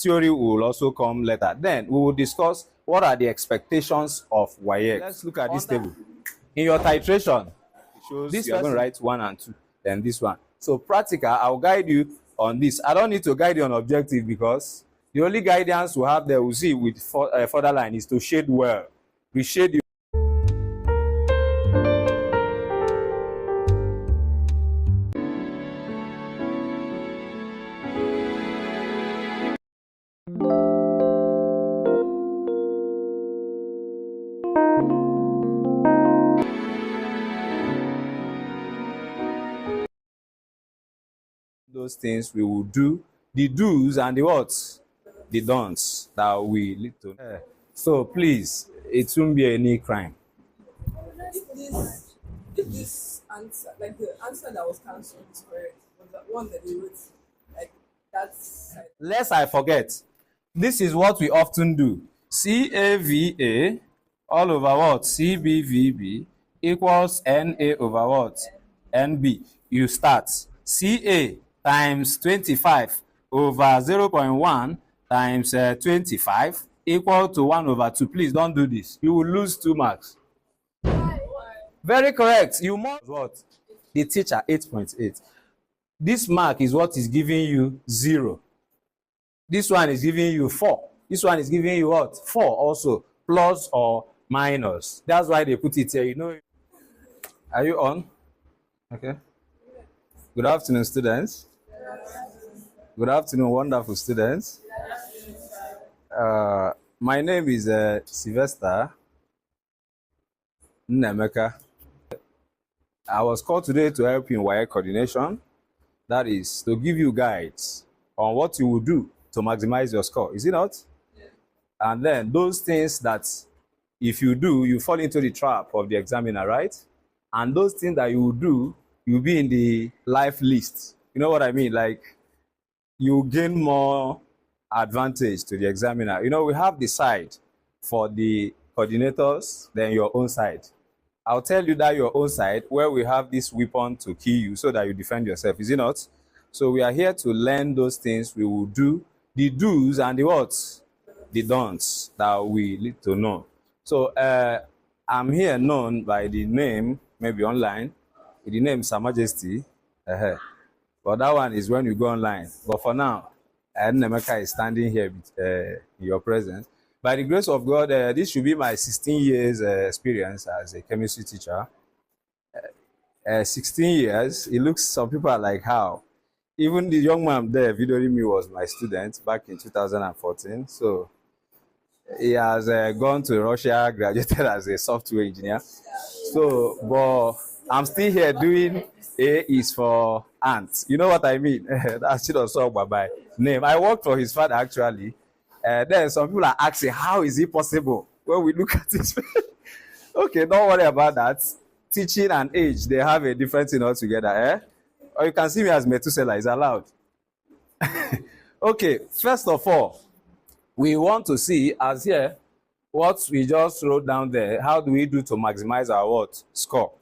theory will also come later. Then we will discuss what are the expectations of WAEC. Let's look at this table. In your titration, it shows this you're going to write 1 and 2, then this one. So practical, I'll guide you on this. I don't need to guide you on objective because the only guidance we have there, we see with further line, is to shade well. We shade you. Those things we will do, the do's and the what, the don'ts that we lead to. So please, it won't be any crime. If this answer, like the answer that was cancelled, is correct, was the one that they wrote, like that's. Lest I forget, this is what we often do. CAVA all over what? CBVB equals NA over what? NB. You start CA times 25 over 0.1 times 25 equal to 1 over 2. Please don't do this. You will lose 2 marks. Very correct. You must what? The teacher 8.8. This mark is what is giving you 0. This one is giving you 4. This one is giving you what? 4 also. Plus or minus. That's why they put it here. You know. Are you on? Okay. Good afternoon, students. Good afternoon, wonderful students. My name is Sylvester Nemeka. I was called today to help you in WAEC coordination. That is to give you guides on what you will do to maximize your score. Is it not? Yeah. And then those things that if you do, you fall into the trap of the examiner, right? And those things that you will do, you'll be in the life list. You know what I mean? Like, you gain more advantage to the examiner. You know, we have the side for the coordinators, then your own side. I'll tell you that your own side, where we have this weapon to kill you so that you defend yourself. Is it not? So we are here to learn those things. We will do the do's and the what's, the don'ts that we need to know. So I'm here known by the name, maybe online, with the name Sir Majesty. But that one is when you go online. But for now, Nemeka is standing here with, in your presence. By the grace of God, this should be my 16 years experience as a chemistry teacher. 16 years, it looks, some people are like, how? Even the young man there videoing me was my student back in 2014. So he has gone to Russia, graduated as a software engineer. So, but I'm still here doing A is for ant. You know what I mean? That's still also by name. I worked for his father actually. Then some people are asking, how is it possible? When we look at it, okay, don't worry about that. Teaching and age, they have a different thing altogether. Or you can see me as Methuselah, is allowed. Okay, first of all, we want to see, as here, what we just wrote down there. How do we do to maximize our what? Score.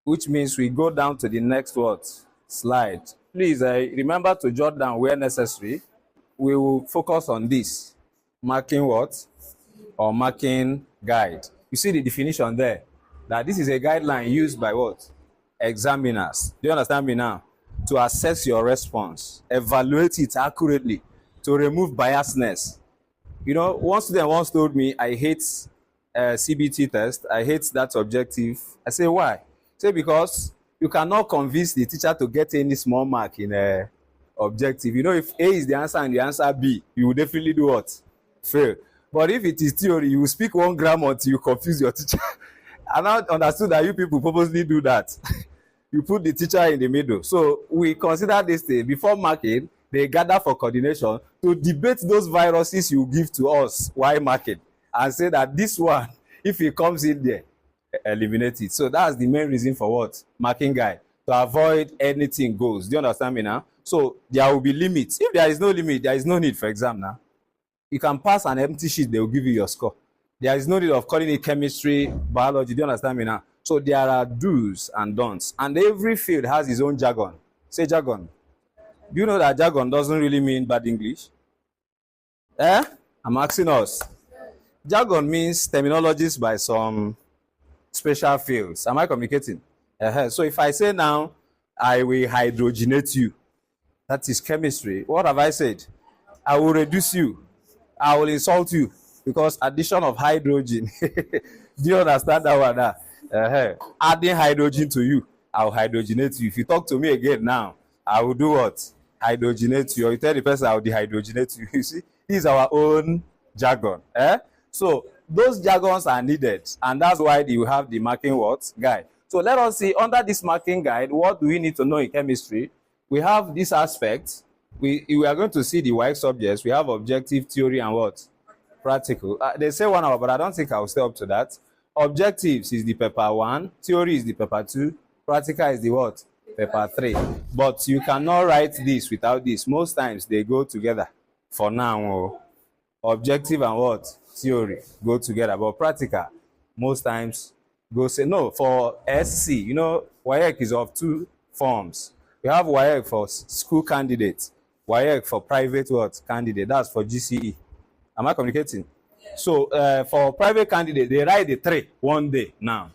Which means we go down to the next what? Slide. Please remember to jot down where necessary. We will focus on this. Marking what? Or marking guide. You see the definition there. That this is a guideline used by what? Examiners. Do you understand me now? To assess your response. Evaluate it accurately. To remove biasness. You know, one student once told me, I hate CBT test. I hate that objective. I say, why? Say, because you cannot convince the teacher to get any small mark in a objective. You know, if A is the answer and the answer B, you will definitely do what? Fail. But if it is theory, you will speak 1 gram until you confuse your teacher. And I understood that you people purposely do that. You put the teacher in the middle. So we consider this thing before marking. They gather for coordination to debate those viruses you give to us while marking and say that this one, if it comes in there, eliminate it. So that's the main reason for what? Marking guide. To avoid anything goes. Do you understand me now? So there will be limits. If there is no limit, there is no need for exam now. You can pass an empty sheet, they will give you your score. There is no need of calling it chemistry, biology. Do you understand me now? So there are do's and don'ts. And every field has its own jargon. Say jargon. Do you know that jargon doesn't really mean bad English? Eh? I'm asking us. Jargon means terminologies by some special fields. Am I communicating? So if I say now, I will hydrogenate you, that is chemistry. What have I said? I will reduce you. I will insult you because addition of hydrogen. Do you understand that one? Adding hydrogen to you, I will hydrogenate you. If you talk to me again now, I will do what? Hydrogenate you. Or you tell the person I will dehydrogenate you. You see, this is our own jargon. So those jargons are needed, and that's why you have the marking what guide. So let us see under this marking guide, what do we need to know in chemistry? We have this aspect. We are going to see the WAEC subjects. We have objective, theory, and what? Practical. They say 1 hour, but I don't think I'll stay up to that. Objectives is the paper 1, theory is the paper 2, practical is the what? Paper 3. But you cannot write this without this. Most times they go together. For now, objective and what? Theory go together. But practical, most times go say no. For SC, WAEC is of 2 forms. We have WAEC for school candidates, WAEC for private what? Candidate. That's for GCE. Am I communicating? Yeah. So for private candidate, they write the 3 one day now.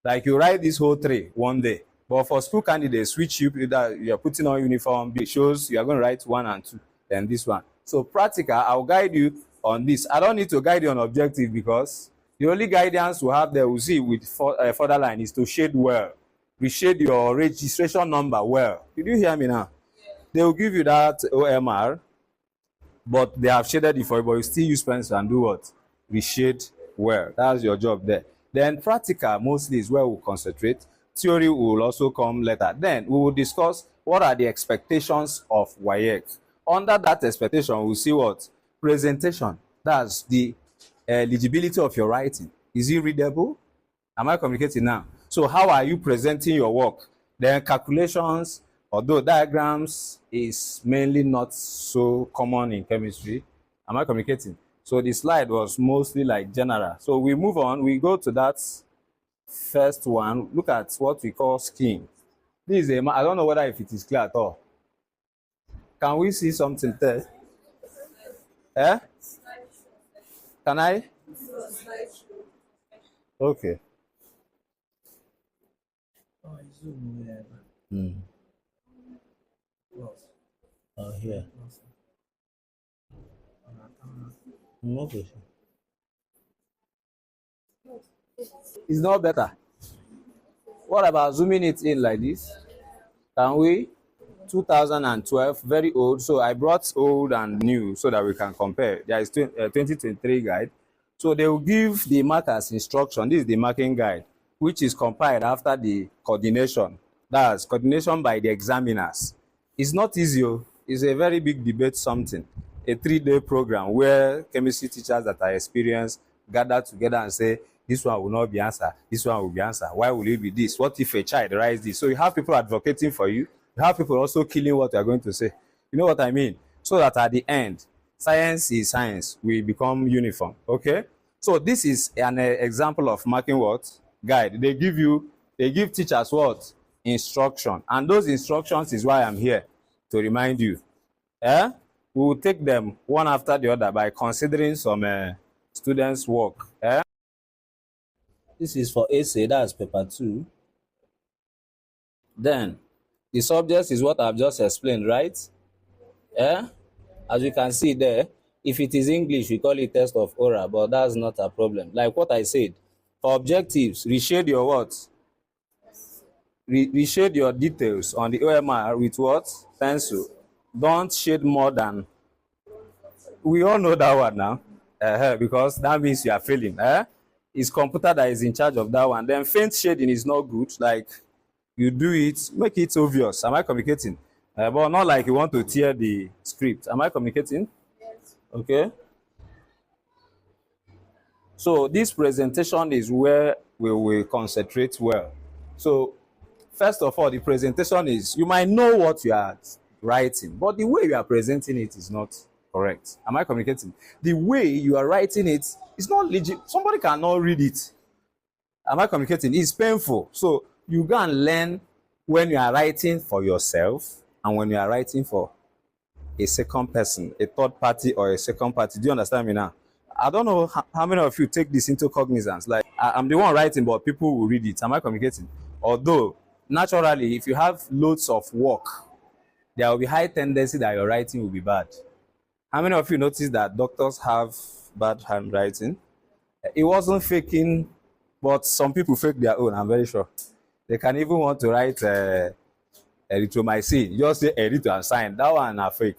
Like you write this whole 3 one day. But for school candidates, which you're putting on uniform, it shows you are going to write 1 and 2, then this one. So practical, I'll guide you on this. I don't need to guide you on objective because the only guidance we have there, we see with further line, is to shade well. Reshade your registration number well. Did you hear me now? Yeah. They will give you that OMR, but they have shaded it for you, but you still use pencil and do what? Reshade well. That's your job there. Then practical mostly is where we'll concentrate. Theory will also come later. Then we will discuss what are the expectations of WAEC. Under that expectation, we'll see what? Presentation. That's the eligibility of your writing. Is it readable? Am I communicating now? So how are you presenting your work? Then calculations, although diagrams is mainly not so common in chemistry. Am I communicating? So the slide was mostly like general. So we move on. We go to that first one. Look at what we call scheme. This is I don't know whether if it is clear at all. Can we see something there? Eh? Can I? Okay. Oh, here. Okay. It's not better. What about zooming it in like this? Can we? 2012, very old. So I brought old and new so that we can compare. There is 2023 guide. So they will give the markers instruction. This is the marking guide, which is compiled after the coordination. That's coordination by the examiners. It's not easy. It's a very big debate something. A 3-day program where chemistry teachers that are experienced gather together and say, this one will not be answered, this one will be answered. Why will it be this? What if a child writes this? So you have people advocating for you. You have people also killing what you are going to say. You know what I mean? So that at the end, science is science. We become uniform. Okay? So this is an example of marking what? Guide. They give teachers what? Instruction. And those instructions is why I'm here to remind you. We will take them one after the other by considering some students' work. This is for essay, that's paper 2. Then the subject is what I've just explained, right? As you can see there, if it is English, we call it test of oral, but that's not a problem. Like what I said, for objectives, reshade your what? Reshade your details on the OMR with what? Pencil. Don't shade more than. We all know that one now, because that means you are failing. It's computer that is in charge of that one. Then faint shading is not good. Like you do it, make it obvious. Am I communicating? But not like you want to tear the script. Am I communicating? Yes. Okay. So this presentation is where we will concentrate well. So first of all, the presentation is, you might know what you are writing, but the way you are presenting it is not correct. Am I communicating? The way you are writing it is not legit. Somebody cannot read it. Am I communicating? It's painful. So you go and learn when you are writing for yourself and when you are writing for a second person, a third party, or a second party. Do you understand me now? I don't know how many of you take this into cognizance. Like, I'm the one writing, but people will read it. Am I communicating? Although, naturally, if you have loads of work, there will be high tendency that your writing will be bad. How many of you notice that doctors have bad handwriting? It wasn't faking, but some people fake their own, I'm very sure. They can even want to write erythromycin, just say erythro and sign. That one are fake.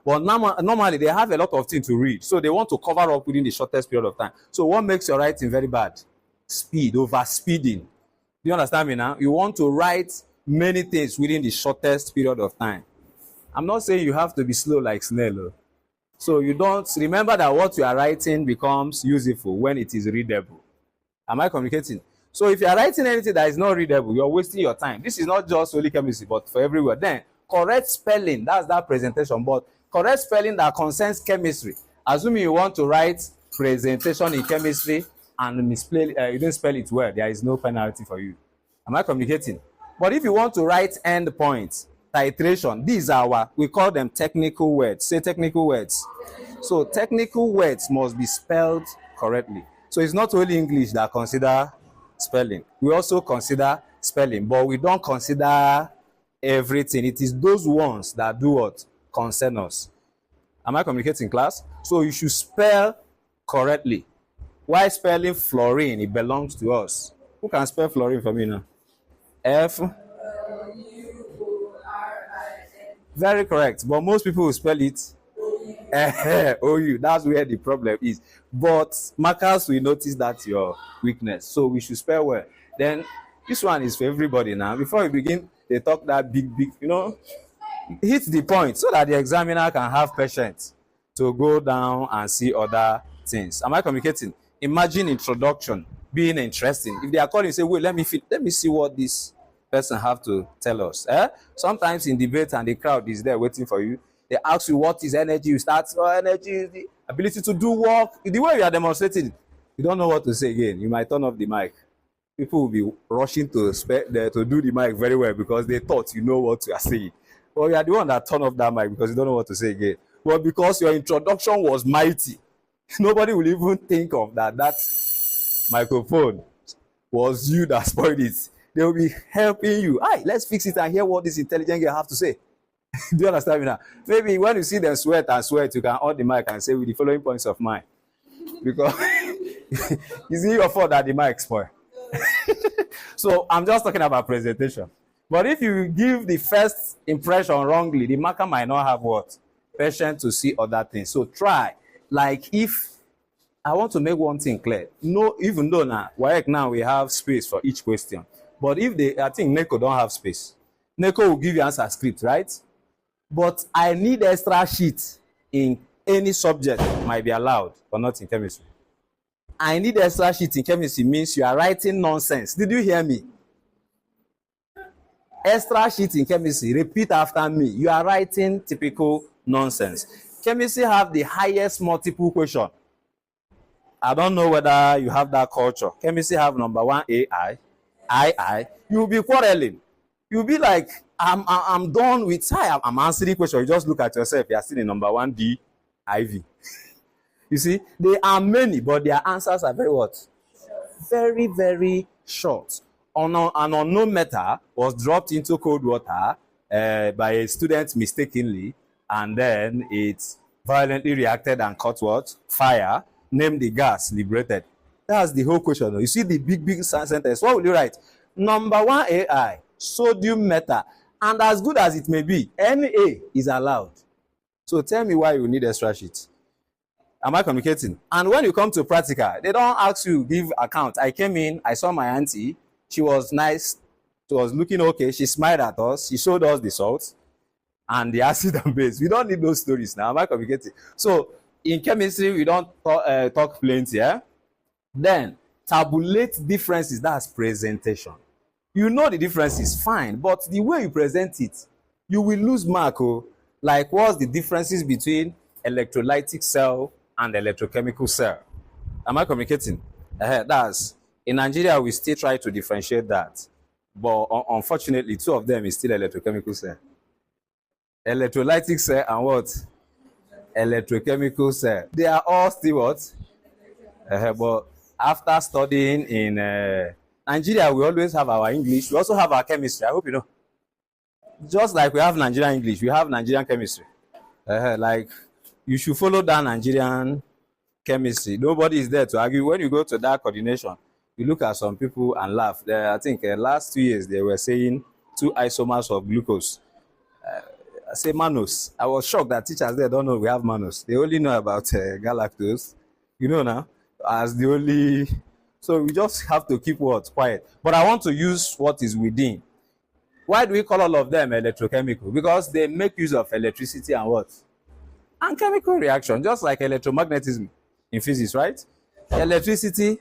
But normally, they have a lot of things to read, so they want to cover up within the shortest period of time. So what makes your writing very bad? Speed, over speeding. Do you understand me now? You want to write many things within the shortest period of time. I'm not saying you have to be slow like snail. So you don't remember that what you are writing becomes useful when it is readable. Am I communicating? So if you are writing anything that is not readable, you're wasting your time. This is not just only chemistry, but for everywhere. Then correct spelling, that's that presentation. But correct spelling that concerns chemistry. Assuming you want to write presentation in chemistry and misplay, you didn't spell it well, there is no penalty for you. Am I communicating? But if you want to write end points, titration, these are we call them technical words. Say technical words. So technical words must be spelled correctly. So it's not only English that consider spelling. We also consider spelling, but we don't consider everything. It is those ones that do what? Concern us. Am I communicating, class? So you should spell correctly. Why spelling fluorine? It belongs to us. Who can spell fluorine for me now? F. Very correct. But most people will spell it OU. That's where the problem is. But markers will notice that's your weakness. So we should spell well. Then this one is for everybody now. Before we begin, they talk that big, hit the point so that the examiner can have patience to go down and see other things. Am I communicating? Imagine introduction being interesting. If they are calling, say, wait, let me see what this person have to tell us. Sometimes in debate and the crowd is there waiting for you. They ask you what is energy. You start, energy is the ability to do work. The way you are demonstrating, you don't know what to say again. You might turn off the mic. People will be rushing to do the mic very well because they thought you know what you are saying. But you are the one that turn off that mic because you don't know what to say again. But because your introduction was mighty, nobody will even think of that microphone was you that spoiled it. They will be helping you. Let's fix it and hear what this intelligent girl have to say. Do you understand me now? Maybe when you see them sweat, you can on the mic and say with the following points of mine. Because it's your fault that the mic spoil. So I'm just talking about presentation. But if you give the first impression wrongly, the marker might not have what? Patience to see other things. So try. Like if I want to make one thing clear. No, even though now, WAEC now we have space for each question. But if I think NECO don't have space. NECO will give you answer script, right? But I need extra sheet in any subject might be allowed, but not in chemistry. I need extra sheet in chemistry means you are writing nonsense. Did you hear me? Extra sheet in chemistry, repeat after me. You are writing typical nonsense. Chemistry have the highest multiple question. I don't know whether you have that culture. Chemistry have number 1 AI, II. You'll be quarreling. You'll be like, I'm done with I'm answering question. You just look at yourself. You are still in number 1D, IV. You see, there are many, but their answers are very what? Very, very short. An unknown metal was dropped into cold water by a student mistakenly, and then it violently reacted and caught what? Fire. Name the gas liberated. That's the whole question. You see the big sentence. What will you write? Number 1 AI, sodium metal. And as good as it may be, Na is allowed. So tell me why you need extra sheet. Am I communicating? And when you come to practical, they don't ask you give account. I came in, I saw my auntie. She was nice. She was looking okay. She smiled at us. She showed us the salt and the acid and base. We don't need those stories now. Am I communicating? So in chemistry, we don't talk plenty. Then tabulate differences. That's presentation. You know the difference is fine, but the way you present it, you will lose mark. Like what's the differences between electrolytic cell and electrochemical cell? Am I communicating? That's in Nigeria, we still try to differentiate that, but unfortunately, 2 of them is still electrochemical cell. electrolytic cell and what? Electrochemical cell. They are all still what? But after studying in Nigeria, we always have our English. We also have our chemistry. I hope you know. Just like we have Nigerian English, we have Nigerian chemistry. Like you should follow that Nigerian chemistry. Nobody is there to argue. When you go to that coordination, you look at some people and laugh. I think last 2 years they were saying 2 isomers of glucose. I say mannose. I was shocked that teachers there don't know we have mannose. They only know about galactose. You know now, as the only. So we just have to keep what? Quiet. But I want to use what is within. Why do we call all of them electrochemical? Because they make use of electricity and what? And chemical reaction, just like electromagnetism in physics, right? Electricity,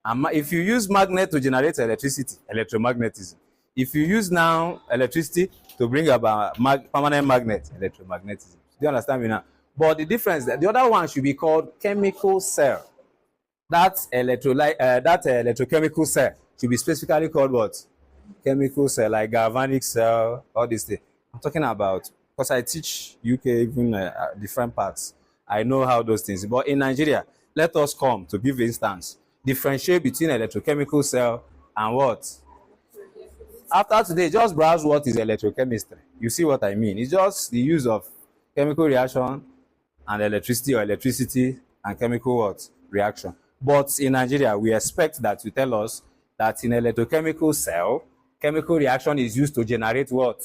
and if you use magnet to generate electricity, electromagnetism. If you use now electricity to bring about permanent magnet, electromagnetism. Do you understand me now? But the difference, the other one should be called chemical cell. That electrochemical cell should be specifically called what? Chemical cell, like galvanic cell, all these things. I'm talking about, because I teach UK even different parts. I know how those things. But in Nigeria, let us come to give instance. Differentiate between electrochemical cell and what? After today, just browse what is electrochemistry. You see what I mean. It's just the use of chemical reaction and electricity, or electricity and chemical what? Reaction. But in Nigeria, we expect that you tell us that in electrochemical cell, chemical reaction is used to generate what?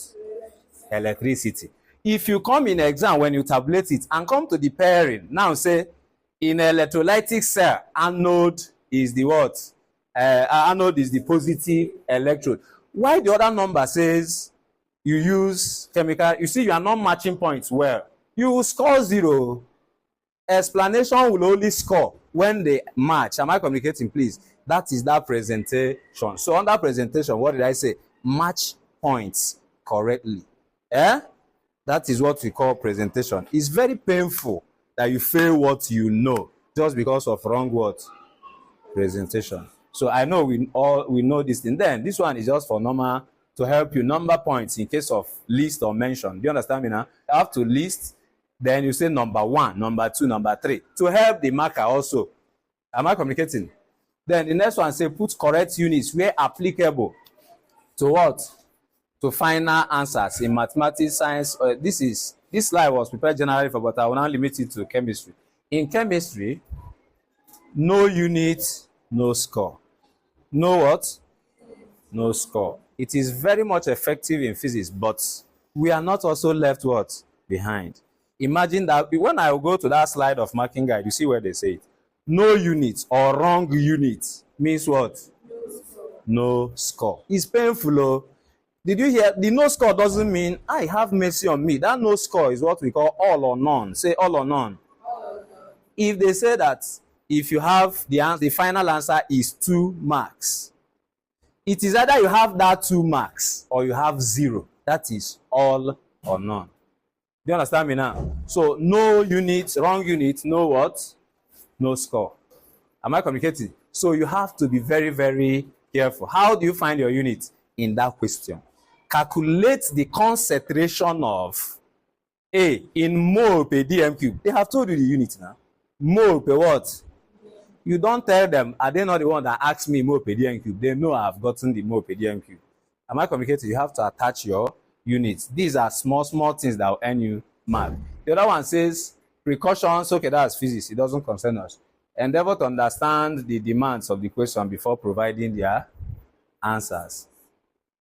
Electricity. If you come in exam when you tabulate it and come to the pairing, now say in electrolytic cell, anode is the what? Anode is the positive electrode. Why the other number says you use chemical? You see, you are not matching points well. You will score 0. Explanation will only score when they match. Am I communicating, please? That is that presentation. So under presentation, what did I say? Match points correctly. That is what we call presentation. It's very painful that you fail what you know just because of wrong what? Presentation. So I know we know this thing. Then this one is just for normal, to help you number points in case of list or mention. Do you understand me now? You have to list, then you say number 1, number 2, number 3 to help the marker also. Am I communicating? Then the next one say put correct units where applicable to what? To final answers in mathematics, science. This slide was prepared generally for, but I will now limit it to chemistry. In chemistry, no unit, no score. No what? No score. It is very much effective in physics, but we are not also left what? Behind. Imagine that when I go to that slide of marking guide, you see where they say it. No unit or wrong unit means what? No score. It's painful. Oh. Did you hear? The no score doesn't mean I have mercy on me. That no score is what we call all or none. Say all or none. If they say that if you have the final answer is 2 marks, it is either you have that 2 marks or you have 0. That is all or none. Do you understand me now? So no unit, wrong unit, no what? No score. Am I communicating? So you have to be very, very careful. How do you find your unit? In that question. Calculate the concentration of A in mole per dm cube. They have told you the unit now. Mole per what? You don't tell them, are they not the one that asked me mole per dm cube? They know I've gotten the mole per dm cube. Am I communicating? You have to attach your units. These are small, small things that will earn you mark. The other one says precautions. Okay, that's physics. It doesn't concern us. Endeavor to understand the demands of the question before providing their answers.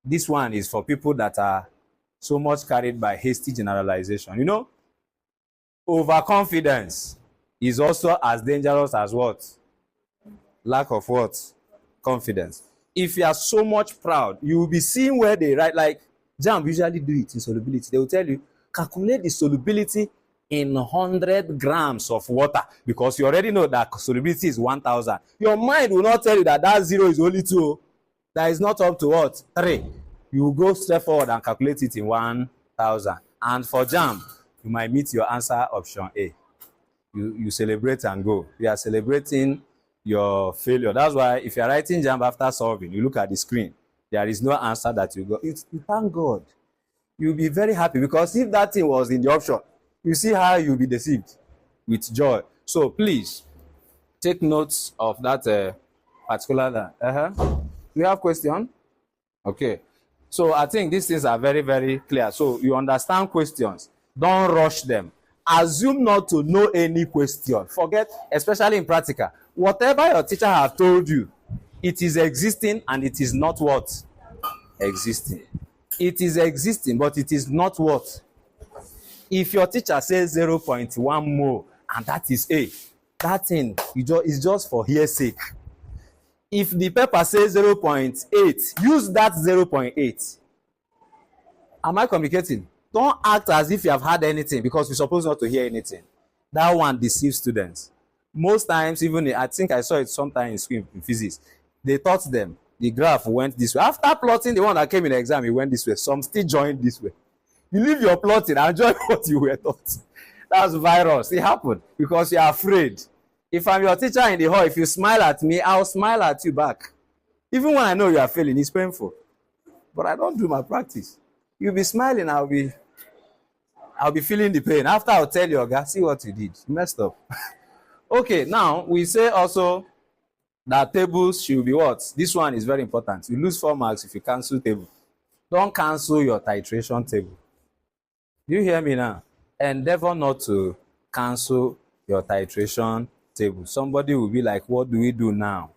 This one is for people that are so much carried by hasty generalization. You know, overconfidence is also as dangerous as what? Lack of what? Confidence. If you are so much proud, you will be seeing where they write, like JAMB usually do it in solubility. They will tell you, calculate the solubility in 100 grams of water, because you already know that solubility is 1,000. Your mind will not tell you that that 0 is only 2. That is not up to what? 3. You will go straight forward and calculate it in 1,000. And for JAMB, you might meet your answer option A. You celebrate and go. You are celebrating your failure. That's why if you are writing JAMB after solving, you look at the screen. There is no answer that you got. You thank God. You'll be very happy, because if that thing was in the option, you see how you'll be deceived with joy. So please take notes of that particular. We have question. Okay. So I think these things are very, very clear. So you understand questions. Don't rush them. Assume not to know any question. Forget, especially in practical. Whatever your teacher has told you, it is existing and it is not what? Existing. It is existing, but it is not what? If your teacher says 0.1 mole and that is A, that thing is just for hearsay. If the paper says 0.8, use that 0.8. Am I communicating? Don't act as if you have heard anything, because you're supposed not to hear anything. That one deceives students. Most times, even I think I saw it sometime in school in physics, they taught them the graph went this way. After plotting the one that came in the exam, it went this way. Some still joined this way. You leave your plotting and join what you were taught. That's virus. It happened because you're afraid. If I'm your teacher in the hall, if you smile at me, I'll smile at you back. Even when I know you are failing, it's painful. But I don't do my practice. You'll be smiling, I'll be feeling the pain. After I'll tell you, okay, see what you did. You messed up. Okay, now we say also that tables should be what? This one is very important. You lose 4 marks if you cancel table. Don't cancel your titration table. Do you hear me now? Endeavor not to cancel your titration table. Somebody will be like, what do we do now?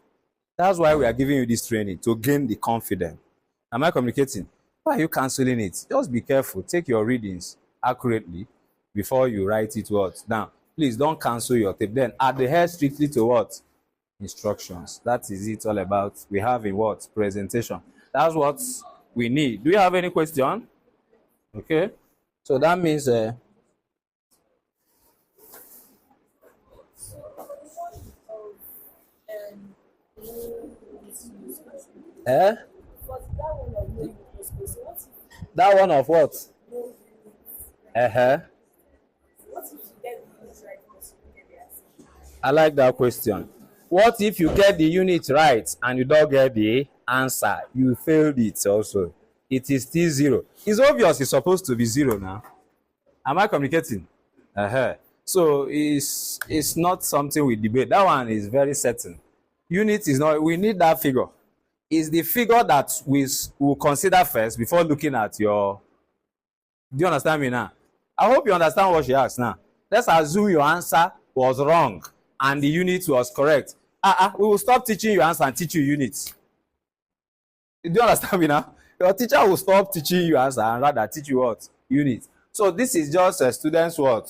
That's why we are giving you this training, to gain the confidence. Am I communicating? Why are you canceling it? Just be careful. Take your readings accurately before you write it what? Now, please don't cancel your tape. Then adhere strictly to what? Instructions. That is it all about. We have in what? Presentation. That's what we need. Do you have any question? Okay. So that means that one of what? I like that question. What if you get the unit right and you don't get the answer? You failed it also. It is still 0. It's obvious it's supposed to be 0 now. Am I communicating? So it's not something we debate. That one is very certain. Unit is not, we need that figure. Is the figure that we will consider first before looking at your. Do you understand me now? I hope you understand what she asked now. Let's assume your answer was wrong and the unit was correct. We will stop teaching you answer and teach you units. Do you understand me now? Your teacher will stop teaching you answer and rather teach you what? Units. So this is just a student's what?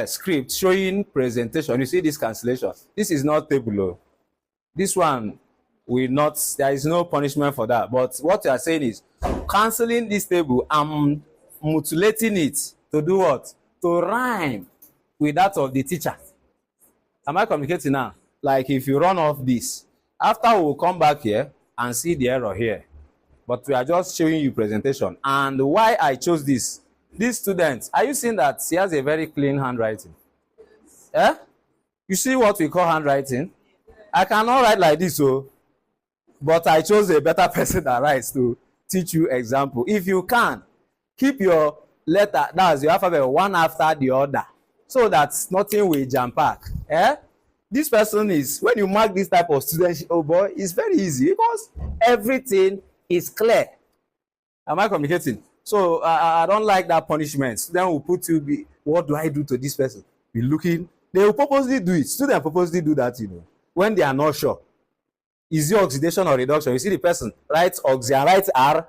Script showing presentation. You see this cancellation. This is not table. This one will not, there is no punishment for that. But what you are saying is cancelling this table and mutilating it to do what? To rhyme with that of the teacher. Am I communicating now? Like if you run off this, after we will come back here and see the error here. But we are just showing you presentation. And why I chose this student, are you seeing that he has a very clean handwriting? You see what we call handwriting? I cannot write like this, but I chose a better person that writes to teach you example. If you can, keep your letter, that's your alphabet, one after the other, so that nothing will jam pack. This person is, when you mark this type of student, oh boy, it's very easy because everything is clear. Am I communicating? So I don't like that punishment. Then we'll put you, what do I do to this person? Be looking, they will purposely do it. Students purposely do that, when they are not sure. Is it oxidation or reduction? You see the person writes oxy and writes R.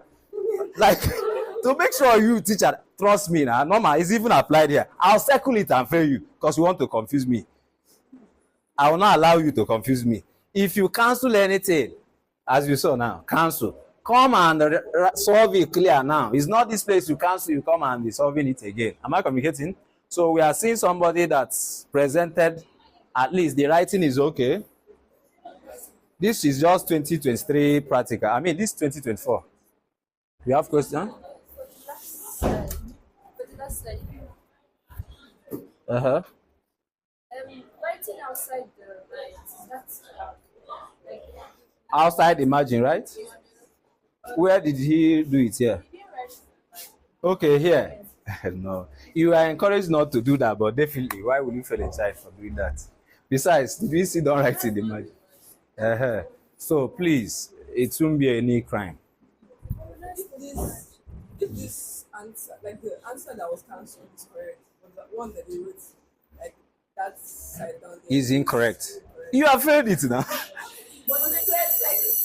Like, to make sure you teacher, trust me now, normal, it's even applied here. I'll circle it and fail you because you want to confuse me. I will not allow you to confuse me. If you cancel anything, as you saw now, cancel. Come and solve it clear now. It's not this place you cancel, you come and be solving it again. Am I communicating? So we are seeing somebody that's presented, at least the writing is okay. This is just 2023 practical. I mean, this is 2024. You have question? Writing outside the lines, that's like Outside the margin, right? Where did he do it here? Okay, here. No. You are encouraged not to do that, but definitely, why would you fail a child for doing that? Besides, did we see don't write in the margin? Uh-huh. So please, it won't be any crime. If this answer, like the answer that was cancelled, is correct, but the one that they wrote, like that side down there, Is incorrect. correct. You have failed it now. But like,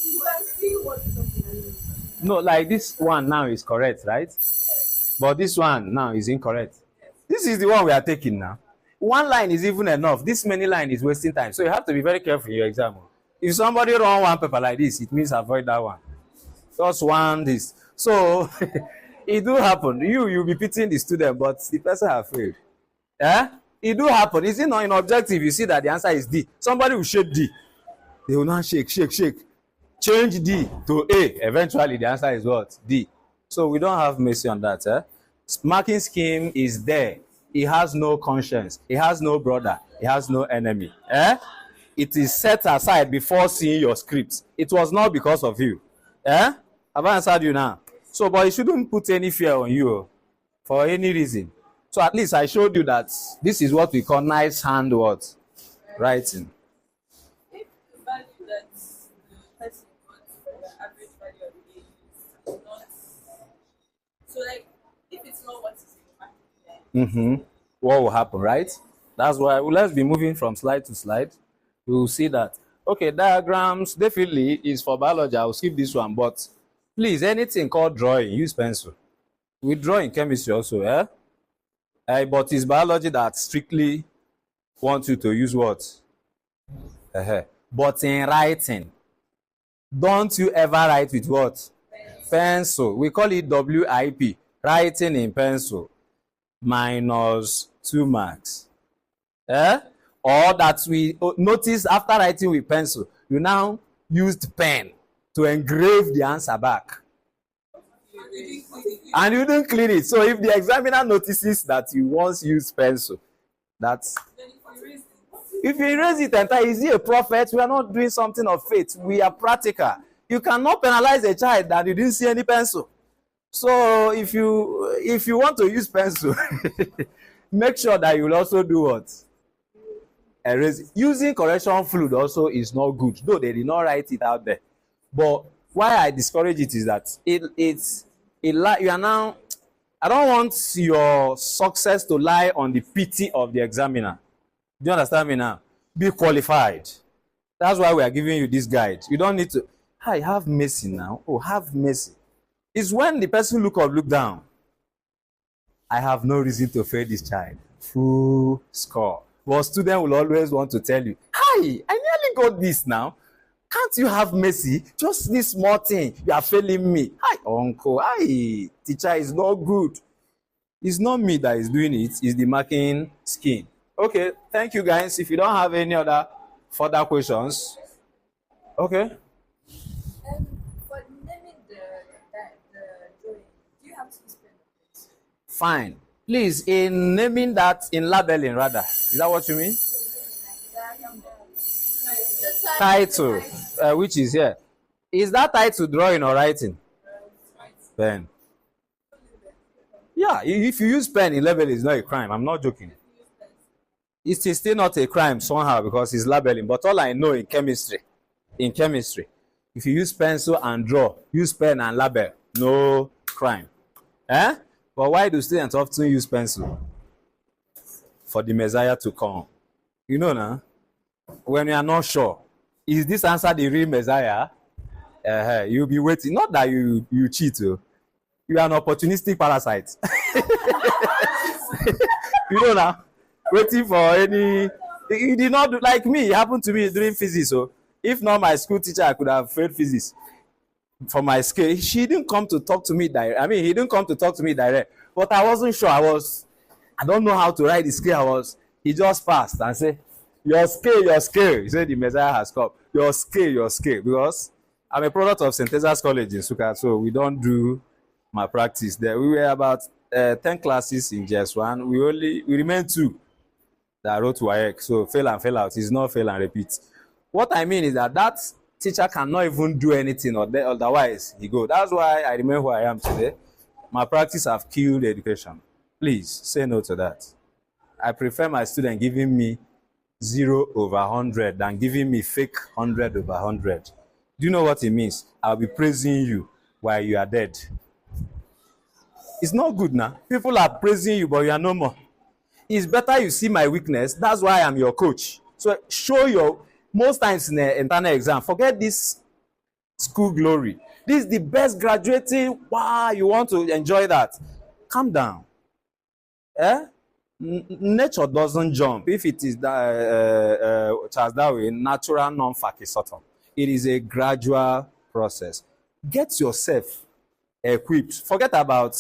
you can see what something. No, like this one now is correct, right? But this one now is incorrect. This is the one we are taking now. One line is even enough. This many line is wasting time. So you have to be very careful in your exam. If somebody run one paper like this, it means avoid that one. Just one this. So it do happen. You'll be pitying the student, but the person have failed. Eh? It do happen. Is it not in objective? You see that the answer is D. Somebody will shake D. They will not shake. Change D to A. Eventually, the answer is what? D. So we don't have mercy on that. Eh? Marking scheme is there. He has no conscience. He has no brother. He has no enemy. Eh? It is set aside before seeing your script. It was not because of you. Eh? Have I answered you now? So, but it shouldn't put any fear on you for any reason. So at least I showed you that this is what we call nice hand words writing. If the value that the person got for the average value of the day is not, so like if it's not what is in the market then What will happen, right? That's why let's be moving from slide to slide. We will see that. Okay, diagrams definitely is for biology. I'll skip this one, but please, anything called drawing, use pencil. We draw in chemistry also, eh? But it's biology that strictly wants you to use what? But in writing, don't you ever write with what? Pencil. We call it WIP, writing in pencil, minus 2 marks. Or that we notice after writing with pencil, you now used pen to engrave the answer back. And you didn't clean it. So if the examiner notices that you once used pencil, that's... If you erase it entirely, is he a prophet? We are not doing something of faith. We are practical. You cannot penalize a child that you didn't see any pencil. So if you want to use pencil, make sure that you will also do what? Erase. Using correction fluid also is not good, though they did not write it out there. But why I discourage it is that you are now, I don't want your success to lie on the pity of the examiner. Do you understand me now? Be qualified. That's why we are giving you this guide. You don't need to, I have mercy now. Oh, have mercy. It's when the person look down. I have no reason to fail this child. Full score. But student will always want to tell you, hi, I nearly got this now. Can't you have mercy? Just this small thing, you are failing me. Hi, uncle. Hi, teacher is not good. It's not me that is doing it. It's the marking scheme. Okay, thank you guys. If you don't have any other further questions. Okay. for naming the drawing, do you have to spell it? Fine. Please, in naming that, in labeling rather. Is that what you mean? Title, which is here. Is that title drawing or writing? Pen. Yeah, if you use pen in labeling, it's not a crime. I'm not joking. It is still not a crime somehow because it's labeling. But all I know in chemistry, if you use pencil and draw, use pen and label, no crime. Eh? But why do students often use pencil? For the Messiah to come. You know now, when you are not sure, is this answer the real Messiah? You'll be waiting. Not that you cheat. You are an opportunistic parasite. You know now, waiting for any... You did not do like me. It happened to me during physics. So if not my school teacher, I could have failed physics. For my scale, she didn't come to talk to me direct. I mean, he didn't come to talk to me direct. But I wasn't sure. I don't know how to write the scale. He just passed and said, your scale. He said the Messiah has come. Your scale. Because I'm a product of St. Teresa's College in Suka, so we don't do my practice there. We were about 10 classes in JS1. We remained 2 that wrote WAEC. So fail and fail out is not fail and repeat. What I mean is that teacher cannot even do anything, or otherwise he go. That's why I remain who I am today. Malpractice have killed education. Please say no to that. I prefer my student giving me 0/100 than giving me fake 100/100. Do you know what it means? I'll be praising you while you are dead. It's not good now. People are praising you, but you are no more. It's better you see my weakness. That's why I'm your coach. So show your, most times in the internal exam, forget this school glory. This is the best graduating. Wow, you want to enjoy that. Calm down. Nature doesn't jump. If it is Charles Darwin, natural non-facultative. It is a gradual process. Get yourself equipped. Forget about,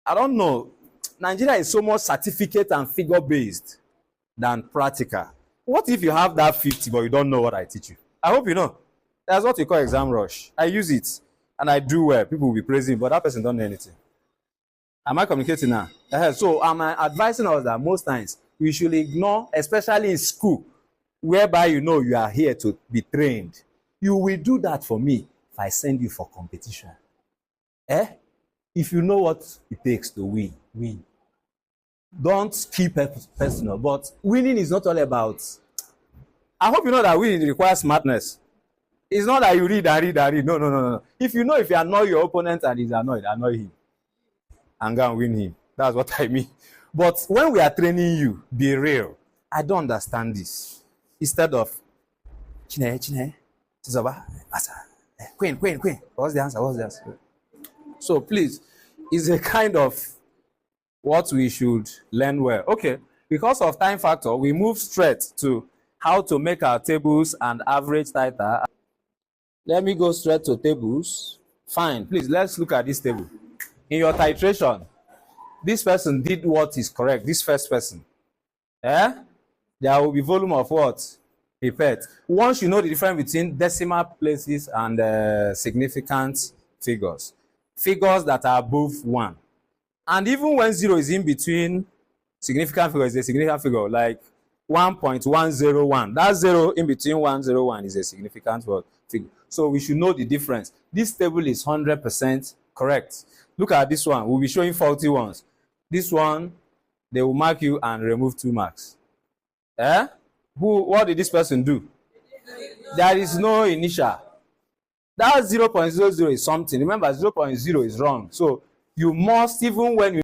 I don't know, Nigeria is so much certificate and figure based than practical. What if you have that 50 but you don't know what I teach you? I hope you know. That's what we call exam rush. I use it and I do well. People will be praising, but that person don't know anything. Am I communicating now? So I'm advising us that most times we should ignore, especially in school, whereby you know you are here to be trained. You will do that for me if I send you for competition. If you know what it takes to win, win. Don't keep it personal. But winning is not all about. I hope you know that winning requires smartness. It's not that you read and read and read. No. If you annoy your opponent and he's annoyed, annoy him. And go and win him. That's what I mean. But when we are training you, be real. I don't understand this. Instead of Chine, Tizoba, Queen. What's the answer? So please, it's a kind of what we should learn well. Okay, because of time factor, we move straight to how to make our tables and average titer. Let me go straight to tables. Fine, please, let's look at this table. In your titration, this person did what is correct, this first person. There will be volume of what? Pipette. Once you know the difference between decimal places and significant figures. Figures that are above 1. And even when 0 is in between significant figures, is a significant figure, like 1.101. That 0 in between 101 is a significant figure. So we should know the difference. This table is 100% correct. Look at this one. We'll be showing faulty ones. This one, they will mark you and remove 2 marks. What did this person do? There is no initial. That 0.00 is something. Remember, 0.0 is wrong. So you must, even when you